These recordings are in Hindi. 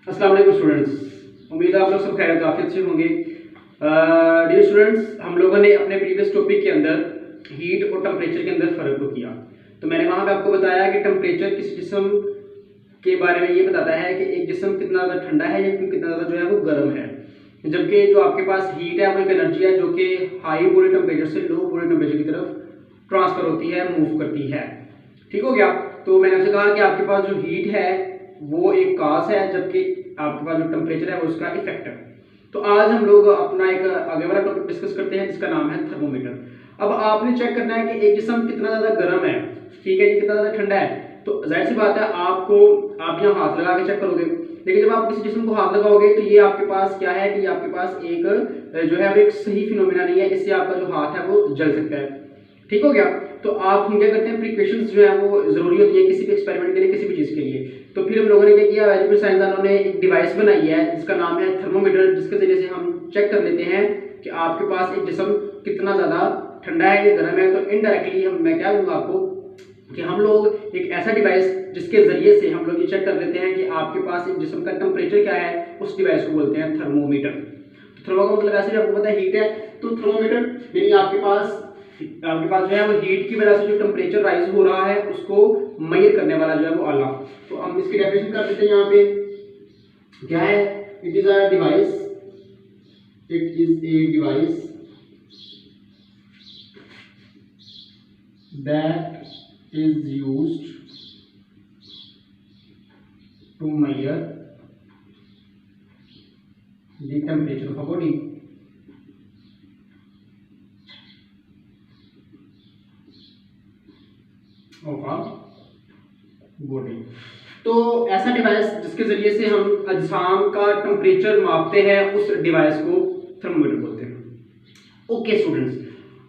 अस्सलाम वालेकुम स्टूडेंट्स, उम्मीद है आप लोग सब खैर काफ़ी अच्छे होंगे। डियर स्टूडेंट्स, हम लोगों ने अपने प्रीवियस टॉपिक के अंदर हीट और टेम्परेचर के अंदर फ़र्क को किया। तो मैंने वहाँ पे आपको बताया कि टेम्परेचर किसी जिस्म के बारे में ये बताता है कि एक जिस्म कितना ज़्यादा ठंडा है या कितना ज़्यादा जो है वो गर्म है, जबकि जो आपके पास हीट है वो एक एनर्जी है जो कि हाई बॉडी टेम्परेचर से लो बॉडी टेम्परेचर की तरफ ट्रांसफ़र होती है, मूव करती है। ठीक हो गया। तो मैंने आपसे कहा कि आपके पास जो हीट है वो एक काज है, जबकि आपके पास जो टेम्परेचर है वो उसका इफेक्ट है। तो आज हम लोग अपना एक आगे वाला टॉपिक डिस्कस करते हैं जिसका नाम है थर्मोमीटर। अब आपने चेक करना है कि एक जिस्म कितना ज़्यादा गर्म है, ठीक है, कितना ज़्यादा ठंडा है। तो जाहिर सी बात है आप यहाँ हाथ लगा के चेक करोगे, लेकिन जब आप किसी जिस्म को हाथ लगाओगे तो ये आपके पास क्या है कि आपके पास एक जो है अब एक सही फिनोमिना नहीं है, इससे आपका जो हाथ है वो जल सकता है। ठीक हो गया। तो आप हम क्या करते हैं, प्रिकॉशंस जो है वो जरूरी होती है किसी भी एक्सपेरिमेंट के लिए, किसी भी चीज़ के लिए। तो फिर हम लोगों ने क्या किया, वैज्ञानिक साइंसदानों ने एक डिवाइस बनाई है जिसका नाम है थर्मोमीटर, जिसके जरिए से हम चेक कर लेते हैं कि आपके पास एक जिस्म कितना ज़्यादा ठंडा है या गर्म है। तो इनडायरेक्टली मैं क्या दूंगा आपको कि हम लोग एक ऐसा डिवाइस जिसके जरिए से हम लोग ये चेक कर लेते हैं कि आपके पास एक जिस्म का टेम्परेचर क्या है, उस डिवाइस को बोलते हैं थर्मोमीटर। तो थर्मो का मतलब ऐसे भी आपको पता है हीट है, तो थर्मोमीटर यानी आपके पास जो है वो हीट की वजह से जो टेम्परेचर राइज हो रहा है उसको मेजर करने वाला जो है वो आला। तो हम इसकी डेफिनेशन कर देते हैं यहाँ पे क्या है, it is a device, it is a device that is used to measure the temperature of a body. Body तो ऐसा डिवाइस जिसके जरिए से हम अजसाम का टेम्परेचर मापते हैं, उस डिवाइस को थर्मोमीटर बोलते हैं। ओके स्टूडेंट्स,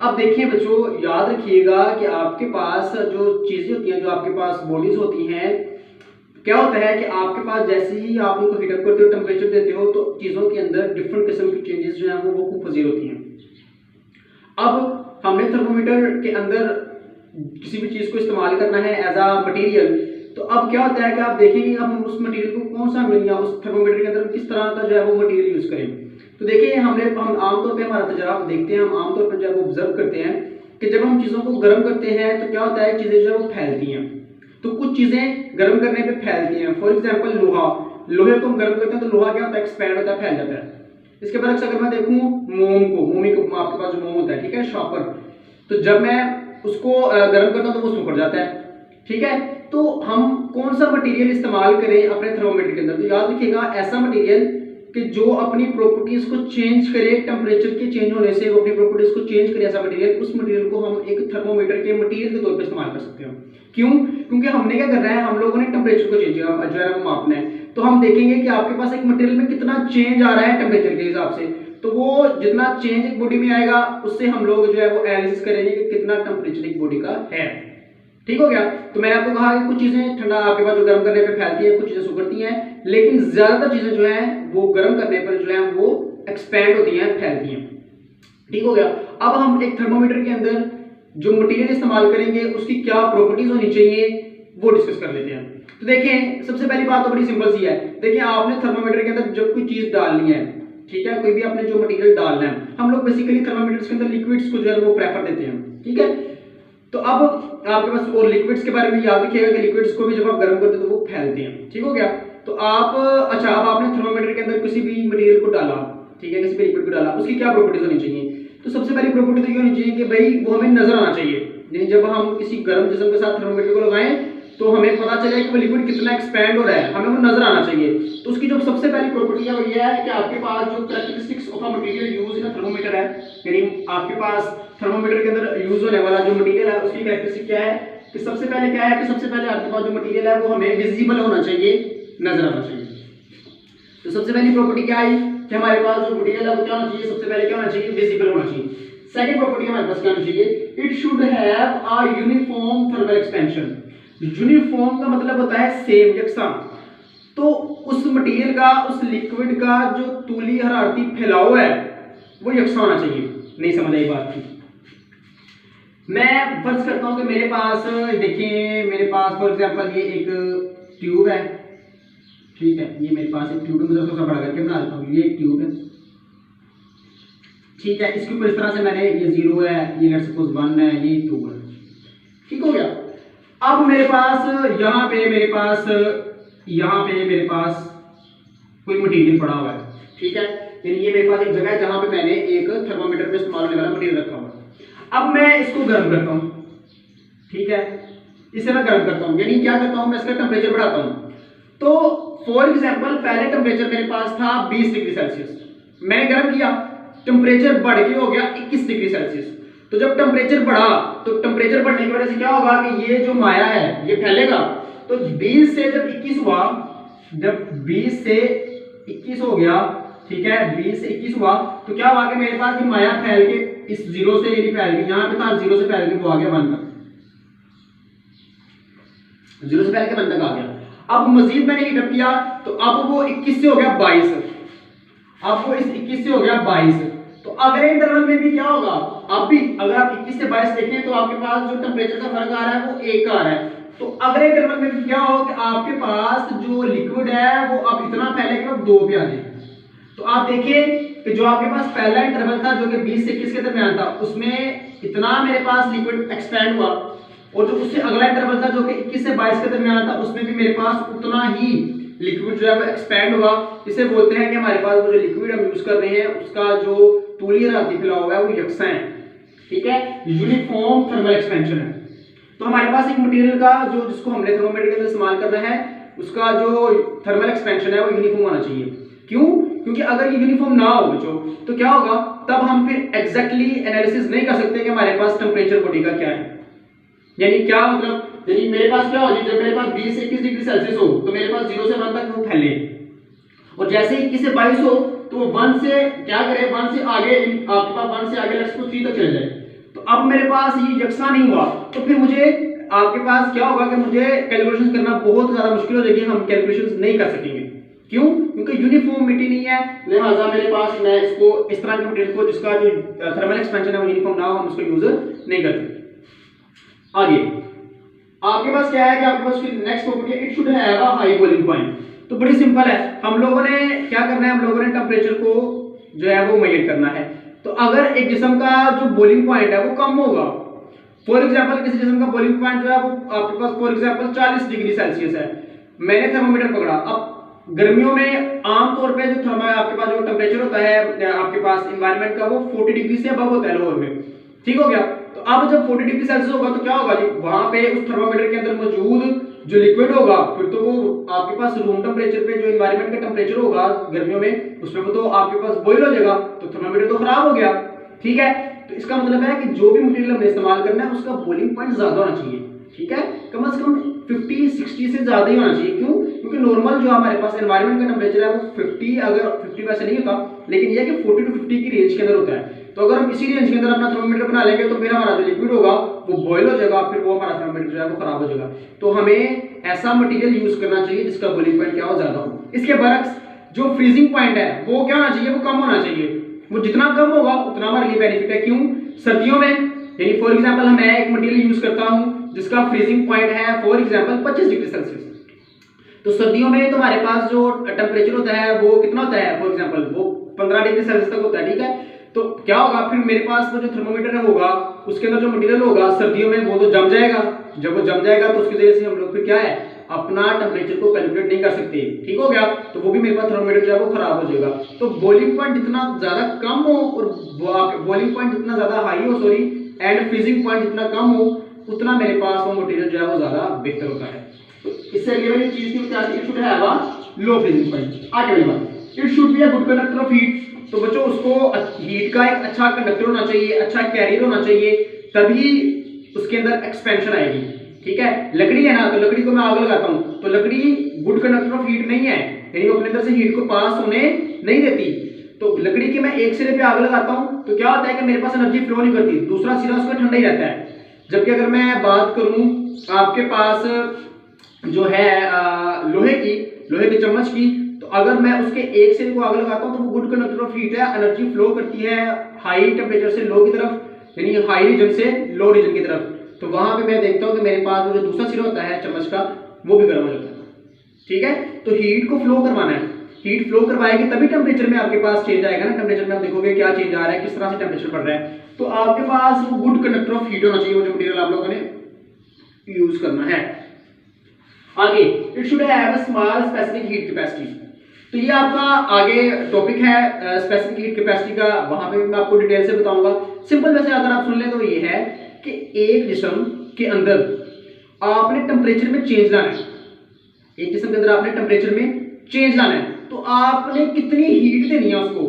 अब देखिए बच्चों, याद रखिएगा कि आपके पास जो चीजें होती हैं, जो आपके पास बॉडीज होती हैं, क्या होता है कि आपके पास जैसे ही आप उनको हीटअप करते हो, टेम्परेचर देते हो, तो चीजों के अंदर डिफरेंट किस्म की चेंजेस जो है वो खूब पजीर होती हैं। अब हमने थर्मोमीटर के अंदर किसी भी चीज को इस्तेमाल करना है एज अ मटेरियल, तो अब क्या होता है कि आप देखेंगे अब हम उस मटेरियल को कौन सा मिल, उस थर्मोमीटर के अंदर किस तरह का जो है वो मटेरियल यूज करें। तो देखिए हम आमतौर पे हमारा तजर्बा देखते हैं, हम आमतौर पर जो है वो ऑब्जर्व करते हैं कि जब हम चीज़ों को गर्म करते हैं तो क्या होता है, चीज़ें जो है वो फैलती हैं। तो कुछ चीज़ें गर्म करने पे फैलती हैं। फॉर एग्जाम्पल लोहे को हम गर्म करते हैं तो लोहा क्या होता है, एक्सपैंड होता है, फैल जाता है। इसके बरक्स अगर मैं देखूँ मोमी को आपके पास जो मोम होता है, ठीक है, शॉपर, तो जब मैं उसको गर्म करता हूँ तो वो सिकुड़ जाता है। ठीक है, तो हम कौन सा मटेरियल इस्तेमाल करें अपने थर्मोमीटर के अंदर, तो याद रखिएगा ऐसा मटेरियल कि जो अपनी प्रॉपर्टीज को चेंज करे, टेम्परेचर के चेंज होने से वो अपनी प्रॉपर्टीज को चेंज करे, ऐसा मटेरियल, उस मटेरियल को हम एक थर्मोमीटर के मटेरियल के तौर पे इस्तेमाल कर सकते हैं। क्यों? क्योंकि हमने क्या करना है, हम लोगों ने टेम्परेचर को चेंज जो है वो मापना है। तो हम देखेंगे कि आपके पास एक मटेरियल में कितना चेंज आ रहा है टेम्परेचर के हिसाब से, तो वो जितना चेंज एक बॉडी में आएगा उससे हम लोग जो है वो एनालिसिस करेंगे कि कितना टेम्परेचर एक बॉडी का है। ठीक हो गया। तो मैंने आपको कहा कि कुछ चीजें ठंडा आपके पास जो गर्म करने पे फैलती है, कुछ चीजें सुगड़ती हैं, लेकिन ज्यादातर चीजें जो है वो गर्म करने पर जो है वो एक्सपैंड होती हैं, फैलती हैं। ठीक हो गया। अब हम एक थर्मोमीटर के अंदर जो मटेरियल इस्तेमाल करेंगे उसकी क्या प्रॉपर्टीज होनी चाहिए वो डिस्कस कर लेते हैं। तो देखें, सबसे पहली बात तो बड़ी सिंपल सी है। देखिए आपने थर्मोमीटर के अंदर जब कोई चीज डालनी है, ठीक है, कोई भी आपने जो मटेरियल डालना है, हम लोग बेसिकली थर्मोमीटर्स के अंदर लिक्विड्स को जो है वो प्रेफर देते हैं। ठीक है, तो अब आपके पास और लिक्विड्स के बारे में याद रखिएगा कि लिक्विड्स को भी जब आप गर्म करते हैं तो वो फैलते हैं। ठीक हो गया। तो आप अच्छा, अब आपने थर्मोमीटर के अंदर किसी भी मटेरियल को डाला, ठीक है, किसी भी लिक्विड को डाला, उसकी क्या प्रॉपर्टीज होनी चाहिए। तो सबसे पहली प्रॉपर्टी तो ये होनी चाहिए कि भाई वो हमें नजर आना चाहिए। यानी जब हम किसी गर्म जिस्म के साथ थर्मोमीटर को लगाएं तो हमें पता चले कि वो लिक्विड कितना एक्सपैंड हो रहा है, हमें वो नजर आना चाहिए। तो उसकी जो सबसे पहली प्रॉपर्टी है वो ये है कि आपके पास जो characteristics of a material use in a thermometer है, यानी आपके पास थर्मोमीटर के अंदर यूज होने वाला जो मटेरियल है उसकी कैरेक्टरिस्टिक क्या है कि सबसे पहले क्या है कि सबसे पहले आपके पास जो मटेरियल है वो हमें विजिबल होना चाहिए, नजर आना चाहिए। तो सबसे पहली प्रॉपर्टी क्या है कि हमारे पास जो मटेरियल है वो क्या होना चाहिए, सबसे पहले क्या होना चाहिए, विजिबल होना चाहिए। सेकंड प्रॉपर्टी हमारे पास क्या होनी चाहिए, it should have a uniform thermal expansion. Uniform का मतलब होता है सेम, यकसा। तो उस मटेरियल का, उस लिक्विड का जो तूली हरारती फैलाव है वो यकसा होना चाहिए। नहीं समझ आई बात की? मैं फर्ज करता हूं कि मेरे पास, देखिए मेरे पास फॉर एग्जांपल ये एक ट्यूब है, ठीक है, ये मेरे पास एक ट्यूब है, मुझे थोड़ा सा बड़ा करके बना देता हूँ। ये एक ट्यूब है, ठीक है। इसके ऊपर इस तरह से मैंने ये 0 है, ये लेट्स सपोज 1 है, ये 2 है, ठीक हो गया। अब मेरे पास यहाँ पे मेरे पास कोई मटेरियल पड़ा हुआ है, ठीक है। ये मेरे पास एक जगह है जहाँ पे मैंने एक थर्मामीटर में इस्तेमाल होने वाला मटेरियल रखा हुआ है। अब मैं इसको गर्म करता हूँ, ठीक है, इसे मैं गर्म करता हूँ, यानी क्या करता हूँ, मैं इसका टेम्परेचर बढ़ाता हूँ। तो फॉर एग्जाम्पल पहले टेम्परेचर मेरे पास था 20 डिग्री सेल्सियस, मैंने गर्म किया, टेम्परेचर बढ़ के हो गया 21 डिग्री सेल्सियस। तो जब टेम्परेचर बढ़ा, तो टेम्परेचर बढ़ने की वजह से क्या होगा कि ये जो माया है ये फैलेगा। तो 20 से जब 21 हुआ, जब 20 से 21 हो गया, ठीक है, 20 से 21 हुआ, तो क्या हुआ कि मेरे पास ये माया फैल के इस 0 से ये फैल के यहाँ पे था, 0 से फैल के वो आ गया 1 तक, 0 से फैल के 1 तक आ गया। अब मजीद मैंने हीट अप किया, तो अब वो 21 से हो गया 22, अब वो इस 21 से हो गया 22। तो अगले इंटरवल में भी क्या होगा, अब भी अगर आप 21 से 22 देखें तो आपके पास जो टेम्परेचर का फर्क आ रहा है वो 1 आ रहा है। तो अगले इंटरवल में भी क्या होगा कि आपके पास जो लिक्विड है वो अब इतना फैलेगा कि 2 पे आ जाएगा। तो आप देखिए कि जो आपके पास पहला इंटरवल था जो कि 20 से 21 के दरमियान था, उसमें इतना मेरे पास लिक्विड एक्सपैंड हुआ, और जो उससे अगला इंटरवल था जो कि 21 से 22 के दरमियान था, उसमें भी मेरे पास उतना ही लिक्विड जो है वो एक्सपैंड हुआ। इसे बोलते हैं कि हमारे पास वो जो लिक्विड हम यूज कर रहे हैं उसका जो तूलिया राती फैलाव है वो यकसा है, ठीक है, यूनिफॉर्म थर्मल एक्सपेंशन है। तो हमारे पास एक मटेरियल का जो जिसको हमने थर्मोमीटर के अंदर इस्तेमाल करना है, उसका जो थर्मल एक्सपेंशन है वो यूनिफॉर्म होना चाहिए। क्यों? क्योंकि अगर ये यूनिफॉर्म ना हो बच्चों तो क्या होगा, तब हम फिर एग्जैक्टली एनालिसिस नहीं कर सकते कि हमारे पास टेम्परेचर बॉडी का क्या है। यानी क्या मतलब, यानी मेरे पास क्या हो, जब मेरे पास 20 से 21 डिग्री सेल्सियस हो तो मेरे पास 0 से 1 तक वो फैले, और जैसे ही 21 से 22 हो तो वो 1 से क्या करे, 1 से आगे आपके पास 1 से आगे लेट्स सपोज 3 तक चले जाए। तो अब मेरे पास ये यकसा नहीं हुआ, तो फिर मुझे आपके पास क्या होगा कि मुझे कैलकुलेशंस करना बहुत ज्यादा मुश्किल हो जाएगी, हम कैलकुलेशंस नहीं कर सकेंगे। क्यों? क्योंकि यूनिफॉर्मिटी नहीं है, लिहाजा मेरे पास मैं इसको इस तरह के मटेरियल को जिसका जो थर्मल एक्सपेंशन है वो यूनिफॉर्म ना हो, हम उसको यूज नहीं करते। आगे आपके पास क्या है कि आपके पास नेक्स्ट प्रॉपर्टी है, it should have a high boiling point. तो बड़ी सिंपल है, हम लोगों ने क्या करना है, हम लोगों ने टेम्परेचर को जो है वो मेजर करना है। तो अगर एक जिस्म का जो बॉइलिंग पॉइंट है वो कम होगा, फॉर एग्जांपल किसी जिस्म का बॉइलिंग पॉइंट जो है वो आपके पास फॉर एग्जांपल 40 डिग्री सेल्सियस है, मैंने थर्मोमीटर पकड़ा। अब गर्मियों में आमतौर पे जो थर्मल आपके पास जो टेम्परेचर होता है आपके पास एनवायरनमेंट का वो 40 डिग्री से अबव होता है लोअर में, ठीक हो गया। तो अब जब 40 डिग्री सेल्सियस होगा तो क्या होगा जी, वहां पे उस थर्मामीटर के अंदर मौजूद जो लिक्विड होगा फिर तो वो आपके पास रूम टेम्परेचर पे जो एनवायरनमेंट का टेम्परेचर होगा गर्मियों में उसमें वो तो आपके पास बॉयल हो जाएगा, तो थर्मामीटर तो खराब हो गया, ठीक है। तो इसका मतलब है कि जो भी मटेरियल हमने इस्तेमाल करना है उसका बॉइलिंग पॉइंट ज्यादा होना चाहिए, ठीक है, कम से कम 50-60 से ज्यादा ही होना चाहिए। क्यों? क्योंकि नॉर्मल जो हमारे पास एनवायरनमेंट का टेम्परेचर है वो 50, अगर 50 वैसे नहीं होता लेकिन ये कि 40 to 50 की रेंज के अंदर होता है। तो अगर हम इसी रेंज के अंदर अपना थर्मामीटर बना लेंगे तो फिर हमारा जो लिक्विड होगा वो बॉयल हो जाएगा, फिर वो हमारा थर्मामीटर जो है वो खराब हो जाएगा। तो हमें ऐसा मटेरियल यूज करना चाहिए जिसका बॉइलिंग पॉइंट क्या हो, ज्यादा हो। इसके बरक्स जो फ्रीजिंग पॉइंट है वो क्या होना चाहिए, वो कम होना चाहिए। वो जितना कम होगा उतना हमारे लिए बेनिफिट है। क्यों? सर्दियों में यानी फॉर एग्जांपल मैं एक मटेरियल यूज करता हूं जिसका फ्रीजिंग पॉइंट है फॉर एग्जांपल 25 डिग्री सेल्सियस, तो सर्दियों में तो हमारे पास जो टेम्परेचर होता है वो कितना होता है, फॉर एग्जांपल वो 15 डिग्री सेल्सियस तक होता है, ठीक है। तो क्या होगा, फिर मेरे पास वो जो थर्मोमीटर होगा उसके अंदर जो मटेरियल होगा सर्दियों में वो तो जम जाएगा, जब वो जम जाएगा तो उसकी वजह से हम लोग फिर क्या है अपना टेम्परेचर को कैलकुलेट नहीं कर सकते, ठीक हो गया। तो वो भी मेरे पास थर्मोमीटर जो है वो खराब हो जाएगा। तो बॉइलिंग पॉइंट जितना ज्यादा कम हो और बॉइलिंग पॉइंट जितना ज्यादा हाई हो सॉरी एंड फ्रीजिंग पॉइंट जितना कम हो उतना मेरे पास वो मटेरियल जो है वो ज्यादा बेहतर होता है। तो इससे अगली वाली चीज की क्या है, it should have a low freezing point. आगे वाली बात, it should be a good conductor of heat. तो बच्चों उसको हीट का एक अच्छा कंडक्टर होना चाहिए, अच्छा कैरियर होना चाहिए, तभी उसके अंदर एक्सपेंशन आएगी, ठीक है। लकड़ी है ना, तो लकड़ी को मैं आग लगाता हूं तो लकड़ी गुड कंडक्टर ऑफ हीट नहीं है, यानी वो अपने अंदर से हीट को पास होने नहीं देती। तो लकड़ी के मैं एक सिरे पे आग लगाता हूं तो क्या होता है कि मेरे पास एनर्जी फ्लो नहीं करती, दूसरा सिरा उसका ठंडा ही रहता है। जबकि अगर मैं बात करूं आपके पास जो है लोहे की चम्मच की, तो अगर मैं उसके एक सिरे को आग लगाता हूं तो वो गुड कंडक्टर ऑफ हीट है, एनर्जी फ्लो करती है हाई टेम्परेचर से लो की तरफ, यानी हाई रीजन से लो रीजन की तरफ। तो वहां पे मैं देखता हूं कि मेरे पास जो दूसरा सिरा होता है चम्मच का वो भी गर्म हो जाता है, ठीक है। तो हीट को फ्लो करवाना है, हीट फ्लो करवाएगी तभी टेम्परेचर में आपके पास चेंज आएगा ना। टेम्परेचर में आप देखोगे क्या चेंज आ रहा है, किस तरह से टेम्परेचर बढ़ रहा है। तो आपके पास वो गुड कंडक्टर ऑफ हीट होना चाहिए, वो जो मटेरियल आप लोगों ने यूज करना है। आगे it should have a small specific heat capacity. तो ये आपका आगे टॉपिक है स्पेसिफिक हीट कैपेसिटी का, वहां पे मैं आपको डिटेल से बताऊंगा। सिंपल वैसे अगर आप सुन लें तो ये है कि एक जिस्म के अंदर आपने टेम्परेचर में चेंज लाना है, एक जिस्म के अंदर आपने टेम्परेचर में चेंज लाना है, तो आपने कितनी हीट देनी है उसको,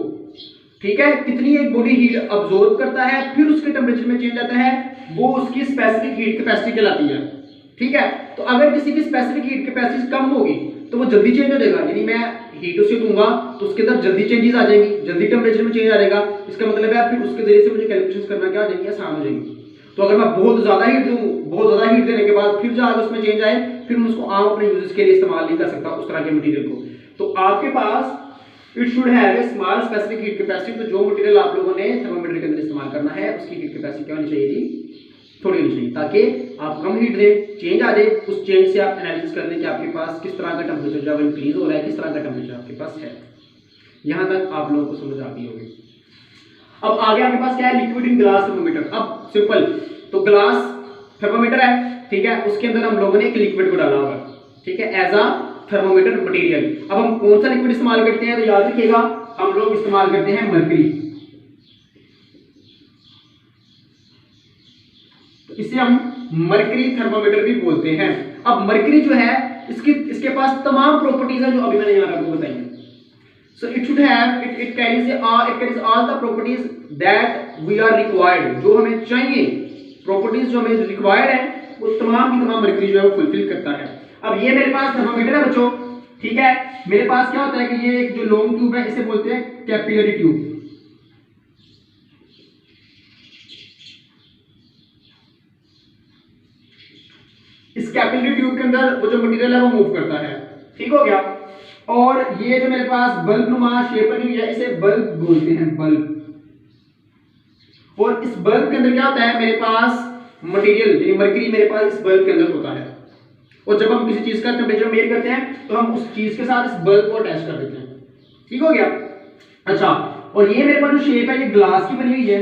ठीक है, कितनी एक बॉडी हीट अब्सॉर्ब करता है फिर उसके टेम्परेचर में चेंज आता है, वो उसकी स्पेसिफिक हीट कैपेसिटी कहलाती है। ठीक है। तो अगर किसी की स्पेसिफिक हीट कैपेसिटी कम होगी तो वो जल्दी चेंज हो जाएगा, यानी मैं हीट उसे दूंगा तो उसके अंदर जल्दी चेंजेस आ जाएंगी, जल्दी टेम्परेचर में चेंज आ जाएगा। इसका मतलब है फिर उसके जरिए से मुझे कैलकुलेशंस करना क्या हो जाएगी, आसान हो जाएगी। तो अगर मैं बहुत ज्यादा हीट दूं, बहुत ज्यादा हीट देने के बाद फिर जो आगे उसमें चेंज आए, फिर मैं उसको आम अपने यूजेस के लिए इस्तेमाल नहीं कर सकता उस तरह के मटेरियल को। तो आपके पास it should have a small specific heat capacity. तो जो मटेरियल आप लोगों ने थर्मोमीटर के अंदर इस्तेमाल करना है उसकी हीट कैपेसिटी क्या होनी चाहिए, थोड़ी होनी चाहिए, ताकि आप कम हीट दें, चेंज आ जाए, उस चेंज से आप एनालिसिस कर लें कि आपके पास किस तरह का टेम्परेचर जो है इंक्रीज हो रहा है, किस तरह का टेम्परेचर आपके पास है। यहां तक आप लोगों को समझ आती होगी। अब आगे आपके पास क्या है, लिक्विड इन ग्लास थर्मोमीटर। अब सिंपल, तो ग्लास थर्मोमीटर है, ठीक है, उसके अंदर हम लोगों ने एक लिक्विड को डाला हुआ, ठीक है, एज अ थर्मोमीटर मटेरियल। अब हम कौन सा लिक्विड इस्तेमाल करते हैं, तो याद रखिएगा हम लोग इस्तेमाल करते हैं मरकरी। तो इसे हम मरकरी थर्मोमीटर भी बोलते हैं। अब मरकरी जो है इसके पास तमाम प्रॉपर्टीज है जो अभी मैंने यहां आपको बताई है। So it should have it carries all the properties that we are required। जो हमें चाहिए प्रॉपर्टीज जो हमें रिक्वायर्ड है वो तमाम की तमाम मरकरी जो है वो फुलफिल करता है। अब ये मेरे पास थर्मोमीटर है बच्चों, ठीक है। मेरे पास क्या होता है कि ये एक जो लॉन्ग ट्यूब है इसे बोलते हैं कैपिलरी ट्यूब। इस कैपिलरी ट्यूब के अंदर वो जो मटेरियल है वो मूव करता है, ठीक हो गया। और ये जो मेरे पास बल्ब नुमा शेप बनी हुई है इसे बल्ब बोलते हैं, बल्ब। और इस बल्ब के अंदर क्या होता है, मेरे पास मटेरियल यानी मरकरी मेरे पास इस बल्ब के अंदर होता है। और जब हम किसी चीज का टेम्परेचर मेजर करते हैं तो हम उस चीज के साथ इस बल्ब को अटैच कर देते हैं, ठीक हो गया। अच्छा, और ये मेरे पास जो शेप है ये ग्लास की बनी हुई है,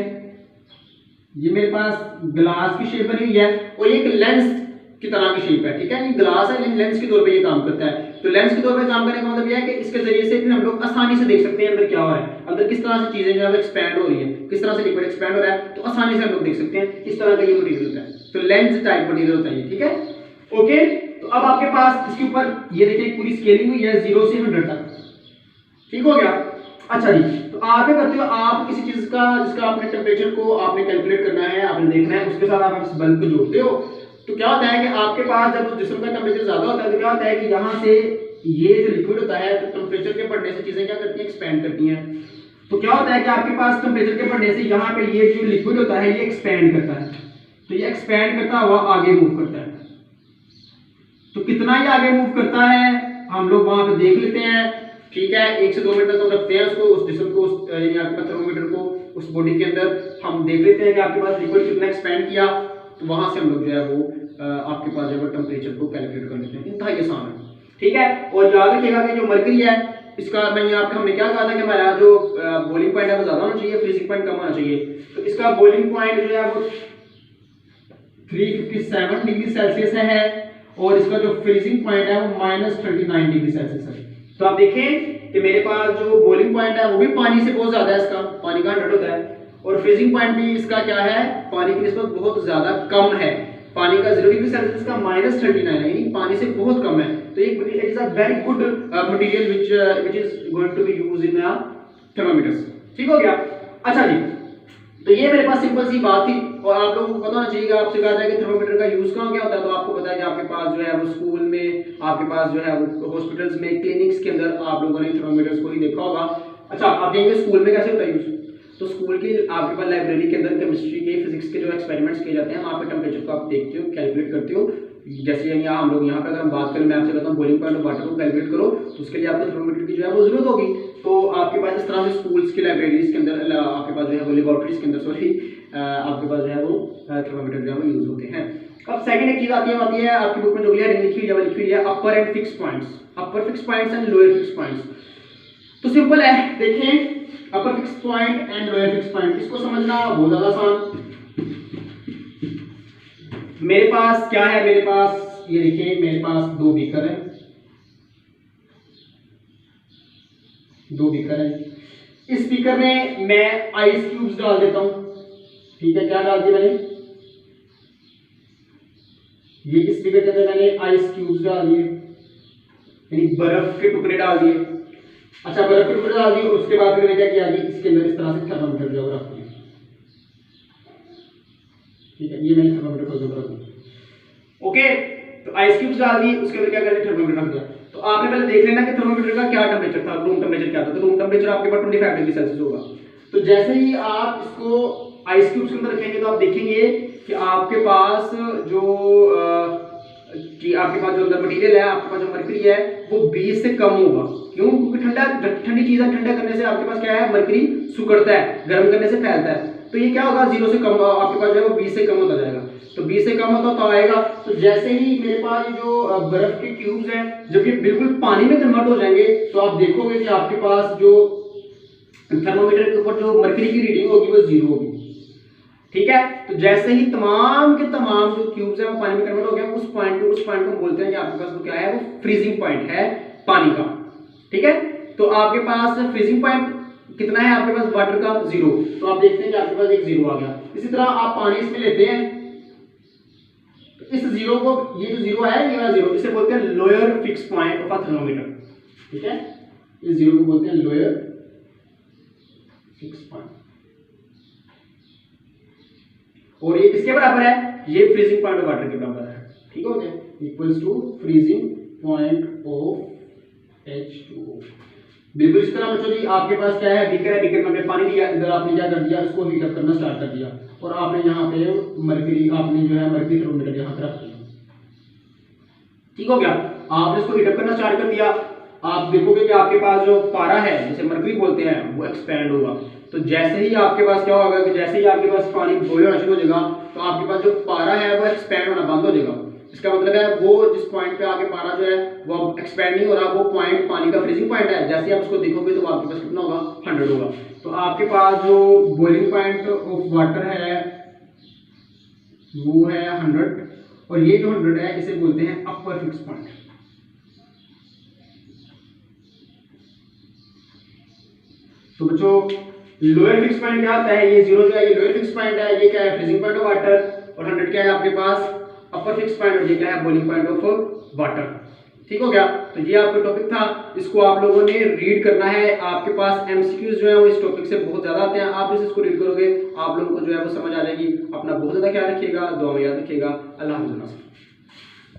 ये मेरे पास ग्लास की शेप बनी हुई है और ये एक लेंस की तरह की शेप है, ठीक है। ये ग्लास है लेकिन लेंस के तौर पे ये काम करता है। तो लेंस के तौर पे काम करने का मतलब यह है कि इसके जरिए से फिर हम लोग आसानी से देख सकते हैं अंदर क्या हो रहा है, अंदर किस तरह से चीजें जो है एक्सपैंड हो रही है, किस तरह से लिक्विड एक्सपैंड हो रहा है, तो आसानी से हम लोग देख सकते हैं। इस तरह का ये मटेरियल होता है, तो लेंस टाइप मटेरियल होता है, ठीक है। ओके, तो अब आपके पास इसके ऊपर ये देखिए पूरी स्केलिंग हुई है 0 से 100 तक, ठीक हो गया। अच्छा जी, तो आप क्या करते हो, आप किसी चीज का जिसका आपने टेम्परेचर को आपने कैलकुलेट करना है, आपने देखना है, उसके साथ आप इस बल्ब को जोड़ते हो। तो क्या होता है कि आपके पास जब जिस्म का टेम्परेचर ज्यादा होता है तो क्या होता है कि यहाँ से ये जो लिक्विड होता है तो टेम्परेचर के बढ़ने से चीजें क्या करती हैं, एक्सपैंड करती हैं। तो क्या होता है कि आपके पास टेम्परेचर के बढ़ने से यहाँ पे ये जो लिक्विड होता है ये एक्सपैंड करता है, तो ये एक्सपैंड करता हुआ आगे मूव करता है। तो कितना ये आगे मूव करता है हम लोग वहां पे देख लेते हैं, ठीक है। 1 से 2 मिनट तक हम रखते हैं उसको, उस जिस्म को, यानी आपके थर्मोमीटर को उस बॉडी के अंदर हम देख लेते हैं कि आपके पास लिक्विड कितना एक्सपैंड किया। तो वहां से हम लोग जो है वो आपके पास जो है टेम्परेचर को कैलकुलेट कर लेते हैं। इंतहाई आसान है, ठीक है। और याद रखिएगा कि जो मरकरी है इसका मैं आपको हमने क्या कहा था कि हमारा जो बॉइलिंग पॉइंट है वो ज्यादा होना चाहिए, फ्रीजिंग पॉइंट कम होना चाहिए। तो इसका बॉइलिंग पॉइंट जो है वो 357 डिग्री सेल्सियस है और इसका जो फ्रीजिंग पॉइंट है वो -39 डिग्री सेल्सियस है। तो आप देखें कि मेरे पास जो बॉइलिंग पॉइंट है वो भी पानी से बहुत ज्यादा है, इसका पानी का 100 होता है, और फ्रीजिंग पॉइंट भी इसका क्या है, पानी की निस्बत बहुत ज्यादा कम है। पानी का 0 डिग्री सेल्सियस का -39 है, यानी पानी से बहुत कम है। तो it is a very good material which is going to be used in thermometers, ठीक हो गया। अच्छा जी, तो ये मेरे पास सिंपल सी बात थी और आप लोगों को पता होना चाहिए। आपसे कहा जाए कि थर्मोमीटर का यूज कहाँ क्या होता है, तो आपको पता है कि आपके पास जो है वो स्कूल में, आपके पास जो है वो हॉस्पिटल्स में, क्लिनिक्स के अंदर आप लोगों ने थर्मोमीटर्स को ही देखा होगा। अच्छा, आप देखेंगे स्कूल में कैसे होता है यूज, तो स्कूल की आपके पास लाइब्रेरी के अंदर केमिस्ट्री के, फिजिक्स के जो एक्सपेरिमेंट्स किए जाते हैं वहाँ पे टेम्परेचर को आप देखते हो, कैलकुलेट करते हो। जैसे यहाँ हम लोग यहाँ पे अगर हम बात करें, मैं आपसे कहता हूँ बॉइलिंग पॉइंट ऑफ वाटर को कैलकुलेट करो, तो उसके लिए आपको थर्मोमीटर की जो है वो जरूरत होगी। तो आपके पास इस तरह से स्कूल्स की लाइब्रेरीज के अंदर, आपके पास जो है वो लेबोरेटरीज के अंदर, सॉरी, आपके पास जो है वो थर्मोमीटर जो है वो यूज होते हैं। अब सेकंड एक चीज आती है आपकी बुक में जो लिखी हुई है upper end fix points, upper fix points and lower fix points. तो सिंपल है, देखें upper fix point and lower fix point, इसको समझना बहुत ज्यादा आसान। मेरे पास क्या है, मेरे पास ये देखिए, मेरे पास दो बीकर है, दो बीकर है। इस बीकर में मैं आइस क्यूब्स डाल देता हूं, ठीक है। क्या डाल दिया मैंने, ये इस बीकर के अंदर मैंने आइस क्यूब्स डाल दिए, यानी बर्फ के टुकड़े डाल दिए। अच्छा, बर्फ के टुकड़े डाल दिए और उसके बाद मैंने क्या किया जी, इसके अंदर इस तरह से थर्मामीटर जो रख दिया, ठीक है। ये मैंने थर्मामीटर को रख दिया, ओके। तो आइस क्यूब्स डाल दिए, उसके बाद क्या कर दिया, थर्मामीटर रख दिया। तो आपने पहले देख लेना कि थर्मामीटर का क्या टेम्परेचर था, रूम टेम्परेचर क्या था। तो रूम टेम्परेचर आपके पास 25 डिग्री सेल्सियस होगा। तो जैसे ही आप इसको आइस क्यूब्स के अंदर रखेंगे तो आप देखेंगे कि आपके पास जो अंदर मटेरियल है, आपके पास जो मरकरी है वो 20 से कम होगा। क्यों? क्योंकि ठंडी चीजें ठंडा करने से आपके पास क्या है, मरकरी सिकुड़ता है, गर्म करने से फैलता है। तो ये क्या होगा, 0 से कम आपके पास जो है वो 20 से कम होता जाएगा। तो 20 से कम होता तो आएगा। तो जैसे ही मेरे पास जो बर्फ के क्यूब्स हैं, जब ये बिल्कुल पानी में कन्वर्ट हो जाएंगे तो आप देखोगे कि आपके पास जो थर्मोमीटर के ऊपर जो मरकरी की रीडिंग होगी वो 0 होगी, ठीक है। तो जैसे ही तमाम के तमाम जो क्यूब्स हैं वो पानी में कन्वर्ट हो गए, उस पॉइंट को बोलते हैं कि आपके पास वो क्या है, वो फ्रीजिंग पॉइंट है पानी का, ठीक है। तो आपके पास फ्रीजिंग पॉइंट कितना है, आपके पास वाटर का 0। तो आप देखते हैं कि आपके पास एक 0 आ गया। इसी तरह आप पानी इसमें लेते हैं, तो इस 0 को, ये जो 0 है, ये वाला 0, इसे बोलते हैं lower fix point of a thermometer, ठीक है। इस 0 को बोलते हैं लोअर फिक्स पॉइंट। और ये किसके बराबर है, ये फ्रीजिंग पॉइंट ऑफ वाटर के बराबर है, ठीक हो गया, equals to freezing point of H2O। बिल्कुल इस तरह बच्चों जी, आपके पास क्या है, बीकर है, बीकर में आपने पानी दिया, इधर आपने क्या कर दिया, इसको हीट अप करना स्टार्ट कर दिया, और आपने यहाँ पे मरकरी, आपने जो है मरकरी थर्मोमीटर यहाँ पे रख दिया, ठीक हो गया। आपने इसको हीट अप करना स्टार्ट कर दिया, आप देखोगे कि आपके पास जो पारा है, जिसे मरकरी बोलते हैं, वो एक्सपैंड होगा। तो जैसे ही आपके पास क्या होगा कि जैसे ही आपके पास पानी बॉयल होना शुरू हो जाएगा, तो आपके पास जो पारा है वो एक्सपैंड होना बंद हो जाएगा। इसका मतलब है वो जिस पॉइंट पे आगे पारा जो है वो अब एक्सपैंड नहीं हो रहा, वो पॉइंट पानी का फ्रीजिंग पॉइंट है। जैसे आप उसको देखोगे तो आपके पास कितना होगा, 100 होगा। तो आपके पास जो बॉइलिंग पॉइंट ऑफ वाटर है वो है 100, और ये जो 100 है इसे बोलते हैं अपर फिक्स पॉइंट। तो बच्चों लोअर फिक्स पॉइंट क्या होता है, ये 0 जो है ये लोअर फिक्स पॉइंट है, ये क्या है, फ्रीजिंग पॉइंट ऑफ वाटर, और 100 क्या है आपके पास, अपर फिक्स पॉइंट, और ये क्या है, बॉइलिंग पॉइंट ऑफ वाटर, ठीक हो गया। तो ये आपका टॉपिक था, इसको आप लोगों ने रीड करना है। आपके पास एमसीक्यूज जो है वो इस टॉपिक से बहुत ज्यादा आते हैं, आप जैसे इसको रीड करोगे आप लोगों को जो है वो समझ आ जाएगी। अपना बहुत ज्यादा ख्याल रखिएगा, दुआ में याद रखिएगा। अल्लाह हाफ़िज़।